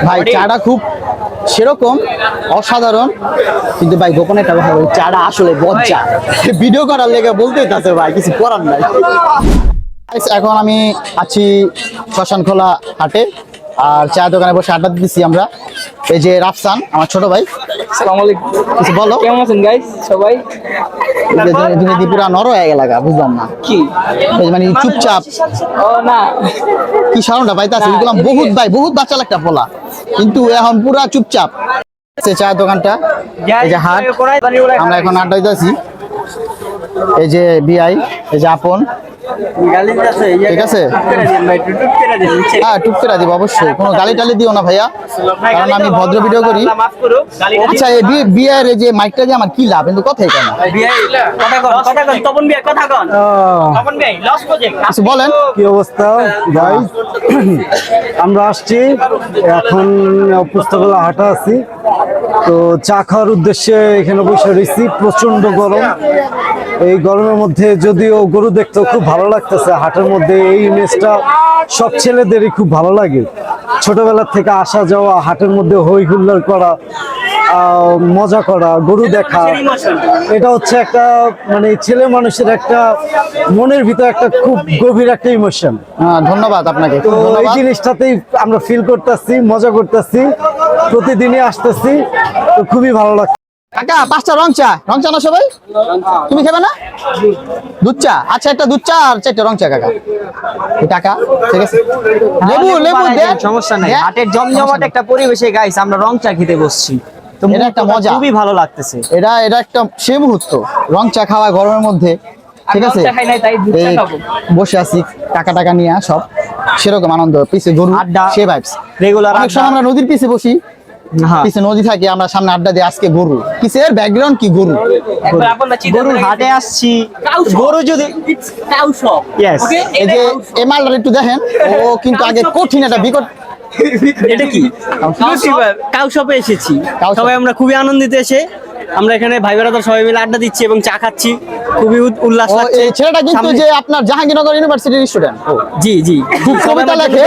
ভাই চাটা খুব সেরকম অসাধারণ, কিন্তু ভাই গোপনে একটা কথা বলি, চাটা আসলে বজ্জা। ভিডিও করার লেগে বলতেই তাতে ভাই কিছু করার নাই। এখন আমি আছি শ্মশানখোলা হাটে, আর চা দোকানে বসে আড্ডা দিতেছি আমরা। এই যে রাফসান আমার ছোট ভাই। আসসালামু আলাইকুম। কিছু বলো। কেমন আছেন গাইস সবাই? তুমি পুরা নর হয়ে গেল, বুঝলাম না কি মানে চুপচাপ ও না, কি সাউন্ডটা পাইতাছি, দেখলাম বহুত ভাই বহুত বাচ্চা একটা পোলা, কিন্তু এখন পুরা চুপচাপ। চায়ের দোকানটা, এই যে হাট, আমরা এখন আড্ডা দিতেছি। এই যে বিআই, এই যে আপন, ঠিক আছে। হ্যাঁ টুক করে দিব অবশ্যই, কোনো গালি টালি দিও না ভাইয়া, কারণ আমি ভদ্র ভিডিও করি। আচ্ছা এই বিয়ের যে মাইকটা যে আমার কি লাভ, কিন্তু কথাই কেন কিছু বলেন। কি অবস্থা ভাই? আমরা আসছি এখন পুস্তকালয় হাটা আছি, তো চা খাওয়ার উদ্দেশ্যে এখানে বসে রয়েছি। প্রচন্ড গরম, এই গরমের মধ্যে যদিও গরু দেখতেও খুব ভালো লাগতেছে। হাটের মধ্যে এই ইমেজটা সব ছেলেদেরই খুব ভালো লাগে, ছোটবেলা থেকে আসা যাওয়া, হাটের মধ্যে হই হুল্লোড় করা, মজা করা, গরু দেখা, এটা হচ্ছে একটা মানে ছেলে মানুষের একটা মনের ভিতরে একটা খুব গভীর একটা ইমোশন। ধন্যবাদ আপনাকে। তো এই জিনিসটাতেই আমরা ফিল করতেছি, মজা করতেছি, প্রতিদিনই আসতেছি, তো খুবই ভালো লাগছে। কাকা 5টা রং চা না সবাই? তুমি খাবে না দুধ চা? আচ্ছা একটা দুধ চা আর 4টা রং চা কাকা। টাকা ঠিক আছে, লেবু দে, সমস্যা নাই। হাটের জমজমাট একটা পরিবেশে গাইস আমরা রং চা খেতে বসছি, তো এটা একটা মজা, খুবই ভালো লাগতেছে। এটা একটা সে মুহূর্ত রং চা খাওয়া গরমের মধ্যে, ঠিক আছে। বসে আছি টাকা নিয়ে সব, সেরকম আনন্দ, পিছে গরু আড্ডা, সে ভাইবস রেগুলার। অনেক সময় আমরা নদীর পিছে বসি, পিছে নদী থাকে, আমরা সামনে আড্ডা দিয়ে, আজকে গরু কিসের ব্যাকগ্রাউন্ড কি গরু, গরুর হাটে আসছি। গরু যদি এই যে এই মালটা একটু দেখেন, ও কিন্তু আগে কঠিন একটা বিকট। এটা কি কাউ শপে এসেছি, সবাই আমরা খুবই আনন্দিত। এসে আমরা এখানে ভাই বেড়াদার সবাই মিলে আড্ডা দিচ্ছি এবং চা খাচ্ছি, খুবই উল্লাস লাগছে। এই ছেলেটা কিন্তু যে আপনার জাহাঙ্গীরনগর ইউনিভার্সিটির স্টুডেন্ট। জি জি, কবিতা লেখে,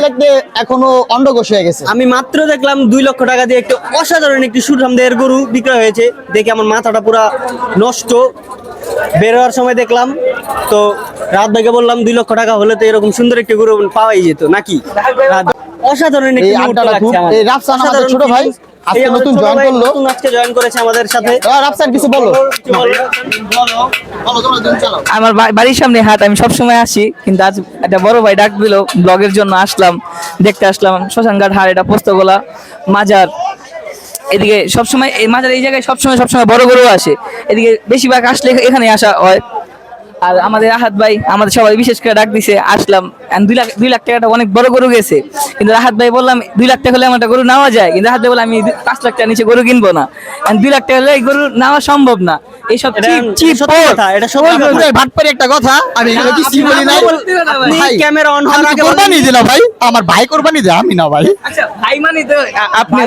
লিখতে এখনো অন্ডঘোষ হয়ে গেছে। আমি মাত্র দেখলাম 2 লক্ষ টাকা দিয়ে একটা অসাধারণ একটি সুঠামদের গরু বিক্রয় হয়েছে, দেখে আমার মাথাটা পুরা নষ্ট। বের হওয়ার সময় দেখলাম, তো রাত ভাইকে বললাম 2 লক্ষ টাকা হলে তো এরকম সুন্দর একটি গরু পাওয়াই যেত নাকি। অসাধারণ একটি মুহূর্ত লাগছে আমার। এই রাফসান আমাদের ছোট ভাই আজকে নতুন জয়েন করলো, আজকে জয়েন করেছে আমাদের সাথে। রাফসান কিছু বলো। আমার বাড়ির সামনে হাট, আমি সবসময় আসি, কিন্তু আজ একটা বড় ভাই ডাক দিল, ব্লগের জন্য আসলাম, দেখতে আসলাম শ্মশানঘাট হাট, এটা পোস্তগোলা মাজার। এদিকে সবসময় এই মাজার, এই জায়গায় সবসময় বড় গরু আসে, এদিকে বেশিরভাগ আসলে এখানে আসা হয়। আর আমাদের রাহাত ভাই আমাদের সবাই বিশেষ করে ডাক দিছে, আসলাম। 2 লাখ টাকাটা অনেক বড় গরু গেছে, কিন্তু রাহাত ভাই বললাম 2 লাখ টাকা হলে আমার একটা গরু নেওয়া যায়, কিন্তু রাহাত ভাই বললাম আমি 5 লাখ টাকা নিচে গরু কিনবো না, 2 লাখ টাকা হলে এই গরু নেওয়া সম্ভব না। এইসব ভাটপারি একটা কথা, আমি এখানে কিছু বলি না। ক্যামেরা অন হওয়ার আগে কোরবানি দিলাম ভাই, আমার ভাই কোরবানি দেয়, আমি না ভাই। আচ্ছা ভাই মানে তো আপনি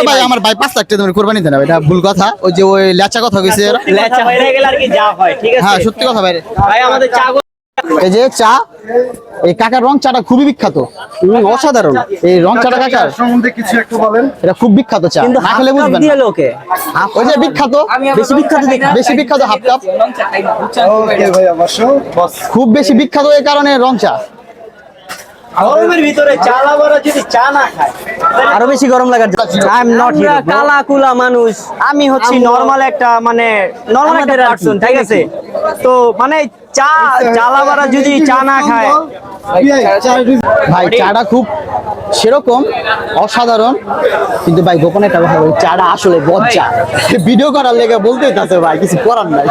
ভাই আমার ভাই 5 লাখ টাকা তুমি কোরবানি দেন, এটা ভুল কথা। ওই যে ওই লেচা কথা কইছে, লেচা বাইরে গেলে আর কি যা হয়, ঠিক আছে। হ্যাঁ সত্যি কথা ভাই। ভাই আমাদের চা, এই যে চা, এই কাকার রং চাটা খুবই বিখ্যাত, অসাধারণ। এই রং চাটা কাকার সম্বন্ধে কিছু একটু বলেন। এটা খুব বিখ্যাত চা, কিন্তু না খেলে বুঝবেন না। ওকে ওই যে বিখ্যাত, বেশি বিখ্যাত হাফ কাপ, ওকে ভাই অবশ্য খুব বেশি বিখ্যাত এই কারণে রং চা। গরমের ভিতরে চা লাভাররা যদি চা না খায় আরো বেশি গরম লাগার। আই এম নট হিরো, কালা কুলা মানুষ, আমি হচ্ছি নরমাল একটা মানে নরমাল একটা পারসন, ঠিক আছে। তো মানে চা লাভাররা যদি চা না খায়, ভাই চাটা খুব সেরকম অসাধারণ, কিন্তু ভাই গোপনে একটা কথা বলি, চাটা আসলে বজ্জা। ভিডিও করার লেগে বলতেই তাতে ভাই কিছু করার নাই।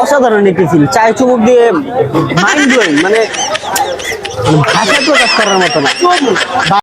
অসাধারণ একটি ফিল, চায়ের চুমুক দিয়ে মাইন্ড ব্লোয়িং, মানে ভাষা প্রকাশ করার মতো না।